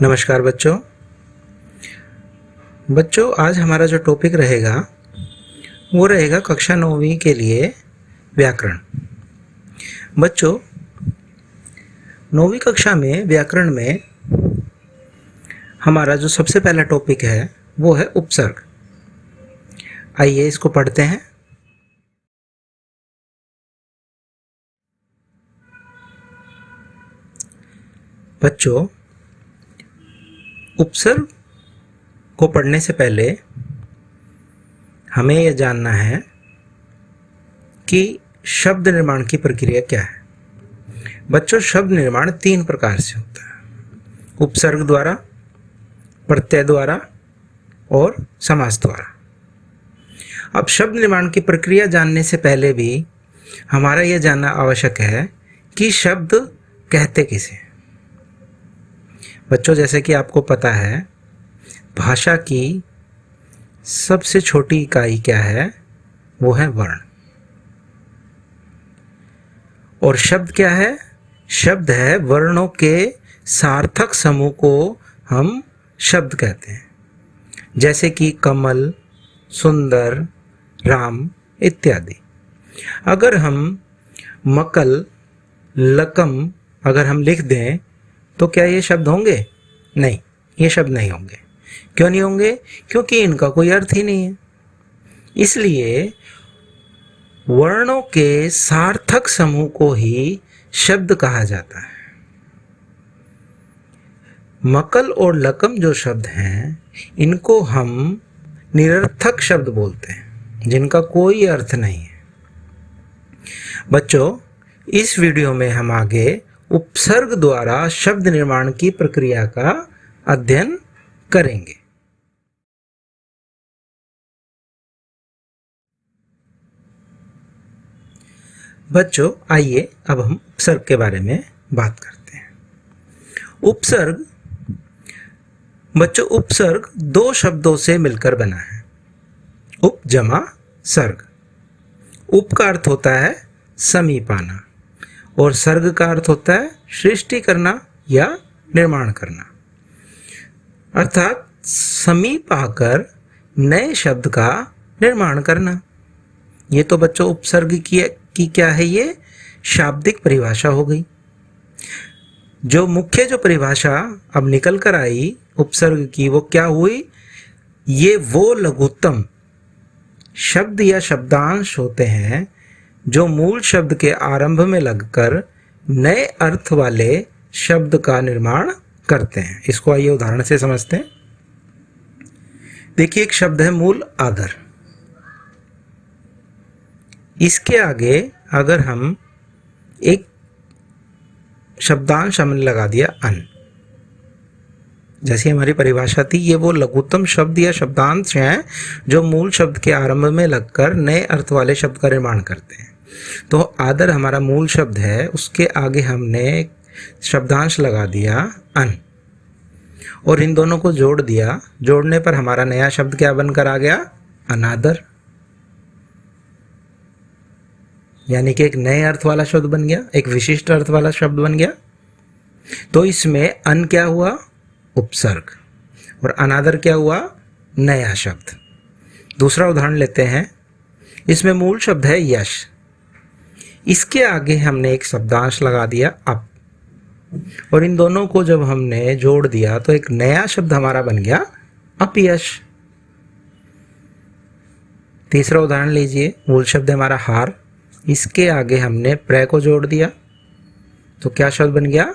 नमस्कार बच्चों आज हमारा जो टॉपिक रहेगा वो रहेगा कक्षा 9वीं के लिए व्याकरण। बच्चों 9वीं कक्षा में व्याकरण में हमारा जो सबसे पहला टॉपिक है वो है उपसर्ग। आइए इसको पढ़ते हैं। बच्चों उपसर्ग को पढ़ने से पहले हमें यह जानना है कि शब्द निर्माण की प्रक्रिया क्या है। बच्चों शब्द निर्माण 3 प्रकार से होता है, उपसर्ग द्वारा, प्रत्यय द्वारा और समास द्वारा। अब शब्द निर्माण की प्रक्रिया जानने से पहले भी हमारा यह जानना आवश्यक है कि शब्द कहते किसे। बच्चों जैसे कि आपको पता है भाषा की सबसे छोटी इकाई क्या है, वो है वर्ण। और शब्द क्या है? शब्द है वर्णों के सार्थक समूह को हम शब्द कहते हैं, जैसे कि कमल, सुंदर, राम इत्यादि। अगर हम मकल, लकम अगर हम लिख दें तो क्या ये शब्द होंगे? नहीं, ये शब्द नहीं होंगे। क्यों नहीं होंगे? क्योंकि इनका कोई अर्थ ही नहीं है। इसलिए वर्णों के सार्थक समूह को ही शब्द कहा जाता है। मकल और लकम जो शब्द हैं इनको हम निरर्थक शब्द बोलते हैं, जिनका कोई अर्थ नहीं है। बच्चों इस वीडियो में हम आगे उपसर्ग द्वारा शब्द निर्माण की प्रक्रिया का अध्ययन करेंगे। बच्चों आइए अब हम उपसर्ग के बारे में बात करते हैं। उपसर्ग बच्चों उपसर्ग 2 शब्दों से मिलकर बना है, उप जमा सर्ग। उप का अर्थ होता है समीप आना और सर्ग का अर्थ होता है सृष्टि करना या निर्माण करना, अर्थात समीप आकर नए शब्द का निर्माण करना। ये तो बच्चों उपसर्ग की क्या है, ये शाब्दिक परिभाषा हो गई। जो मुख्य जो परिभाषा अब निकल कर आई उपसर्ग की वो क्या हुई? ये वो लघुत्तम शब्द या शब्दांश होते हैं जो मूल शब्द के आरंभ में लगकर नए अर्थ वाले शब्द का निर्माण करते हैं। इसको आइए उदाहरण से समझते हैं। देखिए एक शब्द है मूल आदर। इसके आगे अगर हम एक शब्दांश हमने लगा दिया अन, जैसी हमारी परिभाषा थी, ये वो लघुत्तम शब्द या शब्दांश हैं जो मूल शब्द के आरंभ में लगकर नए अर्थ वाले शब्द का निर्माण करते हैं। तो आदर हमारा मूल शब्द है, उसके आगे हमने शब्दांश लगा दिया अन और इन दोनों को जोड़ दिया। जोड़ने पर हमारा नया शब्द क्या बनकर आ गया? अनादर। यानी कि एक नए अर्थ वाला शब्द बन गया, एक विशिष्ट अर्थ वाला शब्द बन गया। तो इसमें अन क्या हुआ? उपसर्ग, और अनादर क्या हुआ? नया शब्द। दूसरा उदाहरण लेते हैं। इसमें मूल शब्द है यश, इसके आगे हमने एक शब्दांश लगा दिया अप, और इन दोनों को जब हमने जोड़ दिया तो एक नया शब्द हमारा बन गया अपयश। तीसरा उदाहरण लीजिए। मूल शब्द है हमारा हार, इसके आगे हमने प्रय को जोड़ दिया तो क्या शब्द बन गया?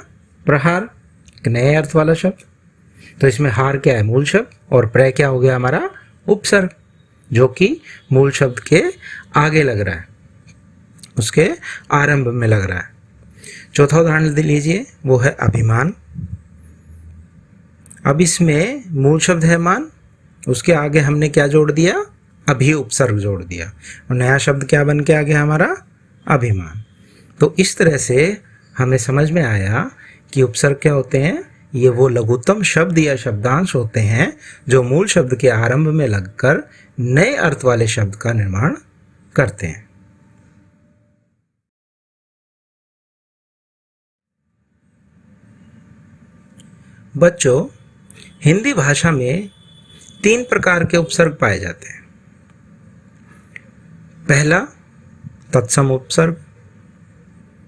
प्रहार, एक नए अर्थ वाला शब्द। तो इसमें हार क्या है? मूल शब्द, और प्रय क्या हो गया? हमारा उपसर्ग, जो कि मूल शब्द के आगे लग रहा है, उसके आरंभ में लग रहा है। चौथा उदाहरण लीजिए, वो है अभिमान। अब इसमें मूल शब्द है मान, उसके आगे हमने क्या जोड़ दिया? अभी उपसर्ग जोड़ दिया, और नया शब्द क्या बन के आ गया हमारा? अभिमान। तो इस तरह से हमें समझ में आया कि उपसर्ग क्या होते हैं। ये वो लघुत्तम शब्द या शब्दांश होते हैं जो मूल शब्द के आरंभ में लगकर नए अर्थ वाले शब्द का निर्माण करते हैं। बच्चों, हिंदी भाषा में 3 प्रकार के उपसर्ग पाए जाते हैं। पहला तत्सम उपसर्ग,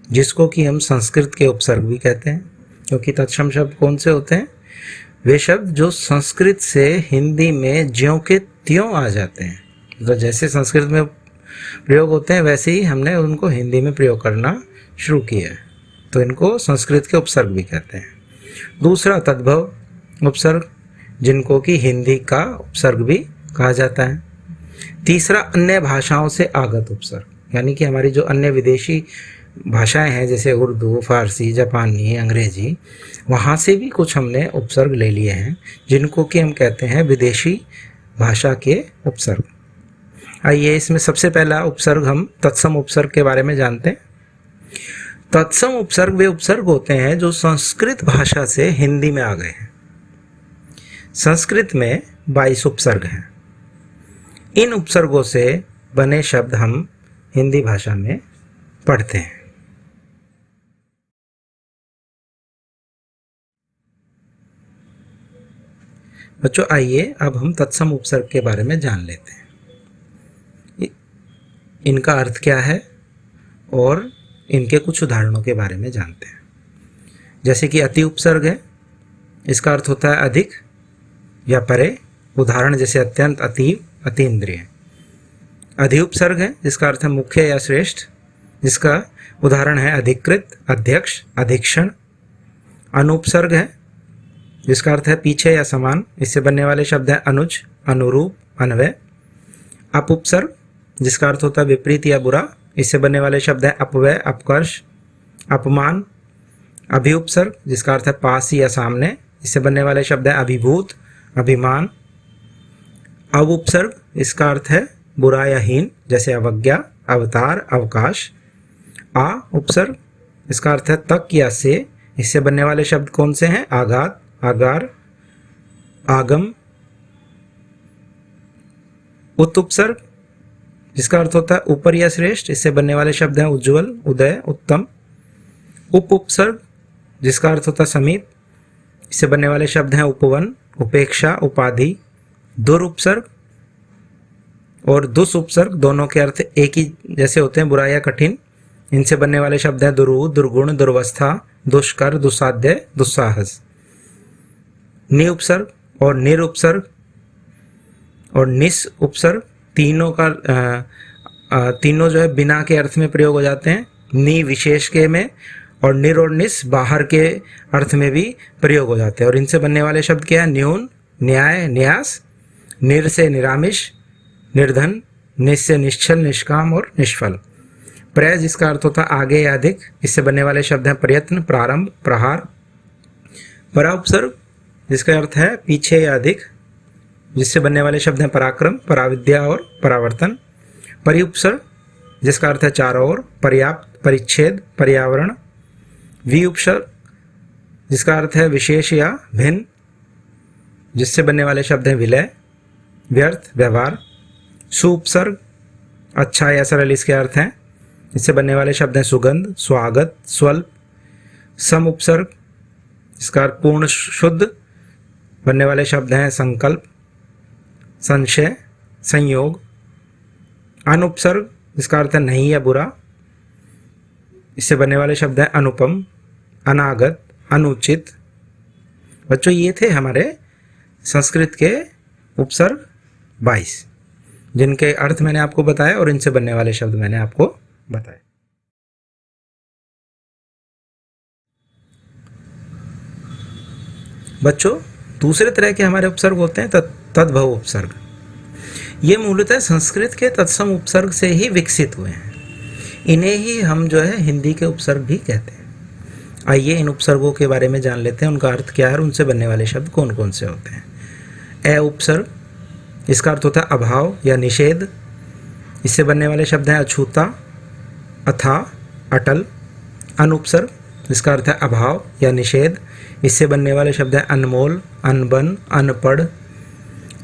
जिसको कि हम संस्कृत के उपसर्ग भी कहते हैं, क्योंकि तत्सम शब्द कौन से होते हैं? वे शब्द जो संस्कृत से हिंदी में ज्यों के त्यों आ जाते हैं। मतलब जैसे संस्कृत में प्रयोग होते हैं वैसे ही हमने उनको हिंदी में प्रयोग करना शुरू किया है, तो इनको संस्कृत के उपसर्ग भी कहते हैं। दूसरा तद्भव उपसर्ग, जिनको कि हिंदी का उपसर्ग भी कहा जाता है। तीसरा अन्य भाषाओं से आगत उपसर्ग, यानी कि हमारी जो अन्य विदेशी भाषाएं हैं जैसे उर्दू, फारसी, जापानी, अंग्रेजी, वहाँ से भी कुछ हमने उपसर्ग ले लिए हैं, जिनको कि हम कहते हैं विदेशी भाषा के उपसर्ग। आइए इसमें सबसे पहला उपसर्ग हम तत्सम उपसर्ग के बारे में जानते हैं। तत्सम उपसर्ग वे उपसर्ग होते हैं जो संस्कृत भाषा से हिंदी में आ गए हैं। संस्कृत में 22 उपसर्ग हैं। इन उपसर्गों से बने शब्द हम हिंदी भाषा में पढ़ते हैं। बच्चों, आइए अब हम तत्सम उपसर्ग के बारे में जान लेते हैं। इनका अर्थ क्या है और इनके कुछ उदाहरणों के बारे में जानते हैं। जैसे कि अति उपसर्ग है, इसका अर्थ होता है अधिक या परे। उदाहरण जैसे अत्यंत, अतीव, अतीन्द्रिय। अधि उपसर्ग है, जिसका अर्थ है मुख्य या श्रेष्ठ, जिसका उदाहरण है अधिकृत, अध्यक्ष, अधीक्षण। अनुपसर्ग है, जिसका अर्थ है पीछे या समान, इससे बनने वाले शब्द हैं अनुज, अनुरूप, अन्वय। अपउपसर्ग, जिसका अर्थ होता है विपरीत या बुरा, इससे बनने वाले शब्द हैं अपव्यय, अपकर्ष, अपमान। अभिउपसर्ग, जिसका अर्थ है पास या सामने, इससे बनने वाले शब्द हैं अभिभूत, अभिमान। अवउपसर्ग, इसका अर्थ है बुरा या हीन, जैसे अवज्ञा, अवतार, अवकाश। आ उपसर्ग, इसका अर्थ है तक या से, इससे बनने वाले शब्द कौन से हैं? आघात, आगार, आगम। उत उपसर्ग, जिसका अर्थ होता है ऊपर या श्रेष्ठ, इससे बनने वाले शब्द हैं उज्ज्वल, उदय, उत्तम। उप उपसर्ग, जिसका अर्थ होता है समीप, इससे बनने वाले शब्द हैं उपवन, उपेक्षा, उपाधि। दुरुपसर्ग और दुस उपसर्ग दोनों के अर्थ एक ही जैसे होते हैं, बुरा या कठिन। इनसे बनने वाले शब्द हैं दुरूह, दुर्गुण, दुर्वस्था, दुष्कर, दुस्साध्य, दुस्साहस। नि उपसर्ग और निरुपसर्ग और निस उपसर्ग तीनों जो है बिना के अर्थ में प्रयोग हो जाते हैं। नि विशेष के में और निर और निस बाहर के अर्थ में भी प्रयोग हो जाते हैं। और इनसे बनने वाले शब्द क्या है? न्यून, न्याय, न्यास। निर से निरामिष, निर्धन। निस से निश्चल, निष्काम और निष्फल। प्रय, जिसका अर्थ होता है आगे या अधिक, इससे बनने वाले शब्द हैं प्रयत्न, प्रारंभ, प्रहार। परा उपसर्ग, जिसका अर्थ है पीछे या अधिक, जिससे बनने वाले शब्द हैं पराक्रम, पराविद्या और परावर्तन। परिउपसर्ग, जिसका अर्थ है चारों ओर, पर्याप्त, परिच्छेद, पर्यावरण। विउपसर्ग, जिसका अर्थ है विशेष या भिन्न, जिससे बनने वाले शब्द हैं विलय, व्यर्थ, व्यवहार। सुउपसर्ग, अच्छा या सरल इसके अर्थ हैं, इससे बनने वाले शब्द हैं सुगंध, स्वागत, स्वल्प। सम उपसर्ग, जिसका अर्थ पूर्ण, शुद्ध, बनने वाले शब्द हैं संकल्प, संशय, संयोग। अनुपसर्ग, जिसका अर्थ है नहीं या बुरा, इससे बनने वाले शब्द हैं अनुपम, अनागत, अनुचित। बच्चों, ये थे हमारे संस्कृत के उपसर्ग 22, जिनके अर्थ मैंने आपको बताया और इनसे बनने वाले शब्द मैंने आपको बताए। बच्चों, दूसरे तरह के हमारे उपसर्ग होते हैं तद्भव उपसर्ग। ये मूलतः संस्कृत के तत्सम उपसर्ग से ही विकसित हुए हैं। इन्हें ही हम जो है हिंदी के उपसर्ग भी कहते हैं। आइए इन उपसर्गों के बारे में जान लेते हैं, उनका अर्थ क्या है और उनसे बनने वाले शब्द कौन कौन से होते हैं। ए उपसर्ग, इसका अर्थ होता है अभाव या निषेध, इससे बनने वाले शब्द हैं अछूता, अथा, अटल। अनुपसर्ग, इसका अर्थ है अभाव या निषेध, इससे बनने वाले शब्द हैं अनमोल, अनबन, अनपढ़।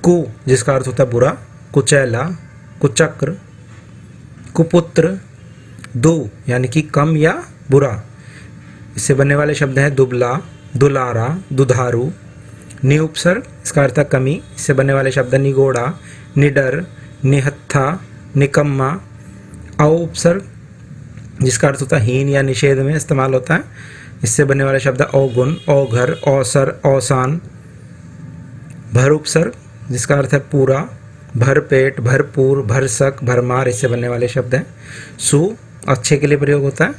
कु, जिसका अर्थ होता है बुरा, कुचैला, कुचक्र, कुपुत्र। दु, यानी कि कम या बुरा, इससे बनने वाले शब्द हैं दुबला, दुलारा, दुधारू। नि उपसर्ग, इसका अर्थ है कमी, इससे बनने वाले शब्द निगोड़ा, निडर, निहत्था, निकम्मा। औ उपसर्ग, जिसका अर्थ होता है हीन या निषेध में इस्तेमाल होता है, इससे बनने वाले शब्द अवगुण, अवघर, अवसर, अवसान। भर उपसर्ग, जिसका अर्थ है पूरा, भरपेट, भरपूर, भरसक, भरमार, इससे बनने वाले शब्द हैं। सु, अच्छे के लिए प्रयोग होता है,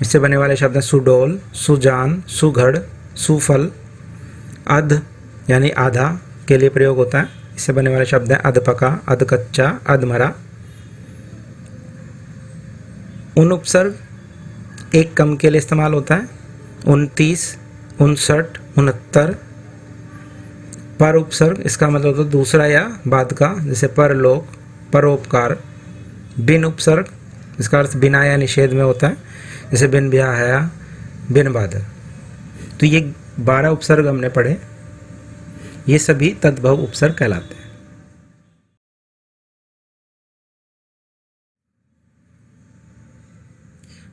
इससे बनने वाले शब्द हैं सुडोल, सुजान, सुघड़, सुफल। अध यानी आधा के लिए प्रयोग होता है, इससे बनने वाले शब्द हैं अधपका, अधकच्चा, अधमरा। उन उपसर्ग एक कम के लिए इस्तेमाल होता है, 29, 59, 69। पर उपसर्ग, इसका मतलब तो दूसरा या बाद का, जैसे परलोक, परोपकार। बिन उपसर्ग, इसका अर्थ बिना या निषेध में होता है, जैसे बिन ब्याह है, बिन बादल। तो ये 12 उपसर्ग हमने पढ़े, ये सभी तद्भव उपसर्ग कहलाते हैं।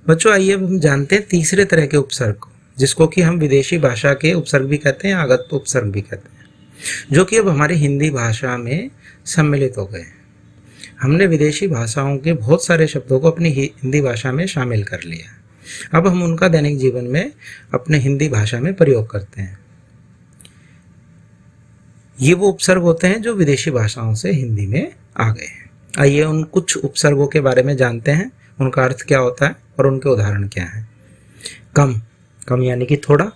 बच्चों आइए अब हम जानते हैं तीसरे तरह के उपसर्ग को, जिसको कि हम विदेशी भाषा के उपसर्ग भी कहते हैं, आगत उपसर्ग भी कहते हैं, जो कि अब हमारी हिंदी भाषा में सम्मिलित हो गए। हमने विदेशी भाषाओं के बहुत सारे शब्दों को अपनी हिंदी भाषा में शामिल कर लिया। अब हम उनका दैनिक जीवन में अपने हिंदी भाषा में प्रयोग करते हैं। ये वो उपसर्ग होते हैं जो विदेशी भाषाओं से हिंदी में आ गए हैं। आइए उन कुछ उपसर्गों के बारे में जानते हैं, उनका अर्थ क्या होता है और उनके उदाहरण क्या हैं। कम, कम यानी कि थोड़ा।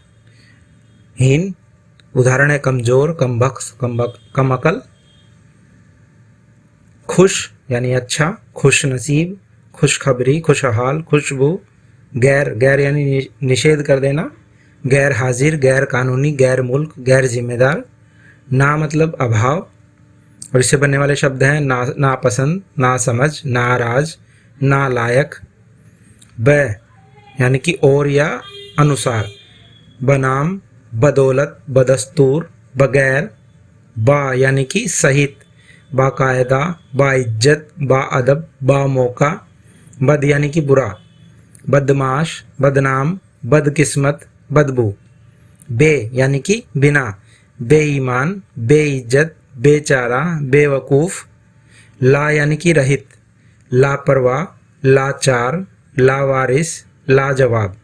हीन, उदाहरण है कमजोर, कमबख्त, कम अकल। खुश यानी अच्छा, खुश नसीब, खुशखबरी, खुशहाल, खुशबू। गैर, गैर यानी निषेध कर देना। गैर हाजिर, गैर कानूनी, गैर मुल्क, गैर जिम्मेदार। ना मतलब अभाव, और इससे बनने वाले शब्द हैं नापसंद, नासमझ, नाराज, नालायक। ब यानी कि और या अनुसार। बनाम, बदौलत, बदस्तूर, बगैर। बा यानी कि सहित, बाकायदा, बाइज्जत, बाअदब, बामौका। बद यानी कि बुरा, बदमाश, बदनाम, बदकिस्मत, बदबू। बे यानी कि बिना, बेईमान, बेइज्जत, बेचारा, बेवकूफ़। ला यानी कि रहित, लापरवाह, लाचार, लावारिस, लाजवाब।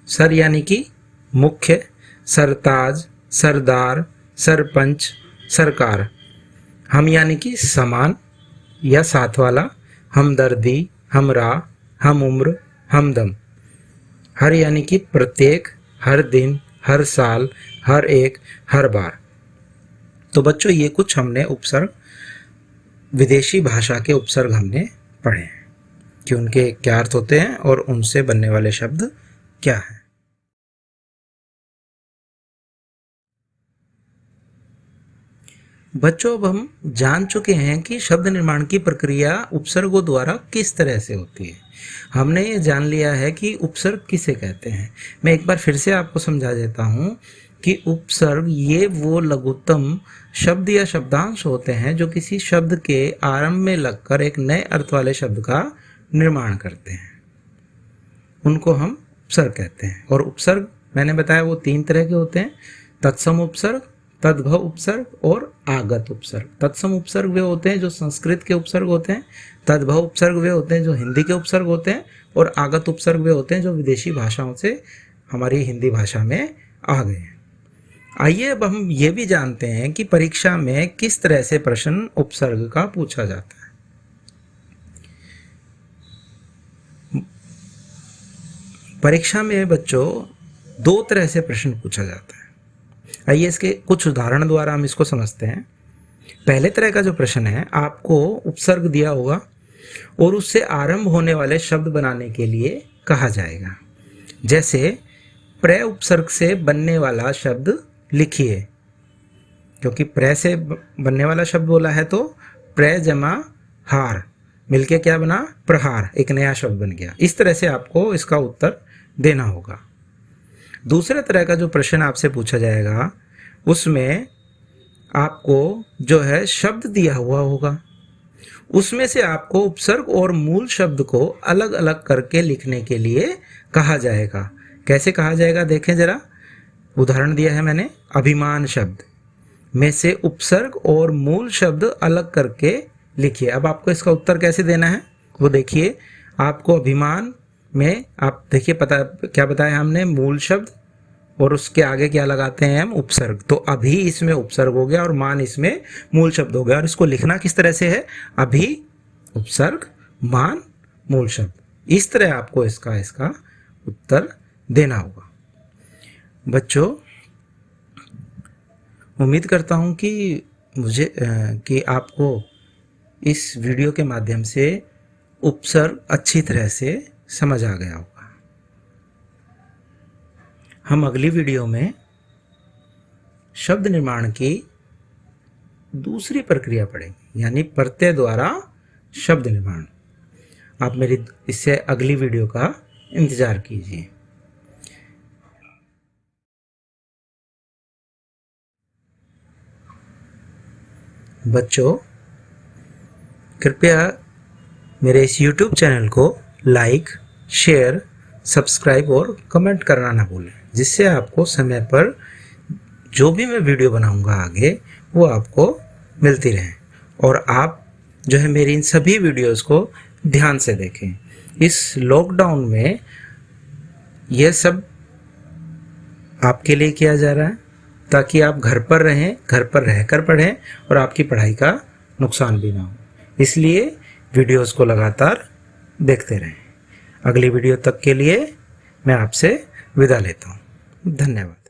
सर यानी कि मुख्य, सरताज, सरदार, सरपंच, सरकार। हम यानी कि समान या साथ वाला, हमदर्दी, हमरा, हम उम्र, हमदम। हर यानी कि प्रत्येक, हर दिन, हर साल, हर एक, हर बार। तो बच्चों ये कुछ हमने उपसर्ग, विदेशी भाषा के उपसर्ग हमने पढ़े हैं कि उनके क्या अर्थ होते हैं और उनसे बनने वाले शब्द क्या हैं। बच्चों अब हम जान चुके हैं कि शब्द निर्माण की प्रक्रिया उपसर्गों द्वारा किस तरह से होती है। हमने ये जान लिया है कि उपसर्ग किसे कहते हैं। मैं एक बार फिर से आपको समझा देता हूँ कि उपसर्ग ये वो लघुत्तम शब्द या शब्दांश होते हैं जो किसी शब्द के आरंभ में लगकर एक नए अर्थ वाले शब्द का निर्माण करते हैं, उनको हम उपसर्ग कहते हैं। और उपसर्ग मैंने बताया वो 3 तरह के होते हैं, तत्सम उपसर्ग, तद्भव उपसर्ग और आगत उपसर्ग। तत्सम उपसर्ग वे होते हैं जो संस्कृत के उपसर्ग होते हैं, तद्भव उपसर्ग वे होते हैं जो हिंदी के उपसर्ग होते हैं, और आगत उपसर्ग वे होते हैं जो विदेशी भाषाओं से हमारी हिंदी भाषा में आ गए हैं। आइए अब हम ये भी जानते हैं कि परीक्षा में किस तरह से प्रश्न उपसर्ग का पूछा जाता है। परीक्षा में बच्चों 2 तरह से प्रश्न पूछा जाता है। आइए इसके कुछ उदाहरण द्वारा हम इसको समझते हैं। पहले तरह का जो प्रश्न है, आपको उपसर्ग दिया होगा और उससे आरंभ होने वाले शब्द बनाने के लिए कहा जाएगा। जैसे प्र उपसर्ग से बनने वाला शब्द लिखिए, क्योंकि प्र से बनने वाला शब्द बोला है तो प्र जमा हार मिलके क्या बना, प्रहार, एक नया शब्द बन गया। इस तरह से आपको इसका उत्तर देना होगा। दूसरे तरह का जो प्रश्न आपसे पूछा जाएगा, उसमें आपको जो है शब्द दिया हुआ होगा, उसमें से आपको उपसर्ग और मूल शब्द को अलग अलग करके लिखने के लिए कहा जाएगा। कैसे कहा जाएगा देखें जरा। उदाहरण दिया है मैंने, अभिमान शब्द में से उपसर्ग और मूल शब्द अलग करके लिखिए। अब आपको इसका उत्तर कैसे देना है वो देखिए। आपको अभिमान में, आप देखिए पता क्या बताया हमने, मूल शब्द और उसके आगे क्या लगाते हैं हम, उपसर्ग। तो अभी इसमें उपसर्ग हो गया और मान इसमें मूल शब्द हो गया। और इसको लिखना किस तरह से है, अभी उपसर्ग मान मूल शब्द। इस तरह आपको इसका उत्तर देना होगा। बच्चों, उम्मीद करता हूँ कि आपको इस वीडियो के माध्यम से उपसर्ग अच्छी तरह से समझ आ गया होगा। हम अगली वीडियो में शब्द निर्माण की दूसरी प्रक्रिया पढ़ेंगे, यानी प्रत्यय द्वारा शब्द निर्माण। आप मेरी इससे अगली वीडियो का इंतज़ार कीजिए। बच्चों, कृपया मेरे इस YouTube चैनल को लाइक, शेयर, सब्सक्राइब और कमेंट करना ना भूलें, जिससे आपको समय पर जो भी मैं वीडियो बनाऊंगा आगे वो आपको मिलती रहे। और आप जो है मेरी इन सभी वीडियोस को ध्यान से देखें। इस लॉकडाउन में यह सब आपके लिए किया जा रहा है ताकि आप घर पर रहें, घर पर रहकर पढ़ें और आपकी पढ़ाई का नुकसान भी ना हो। इसलिए वीडियोस को लगातार देखते रहें। अगली वीडियो तक के लिए मैं आपसे विदा लेता हूँ। धन्यवाद।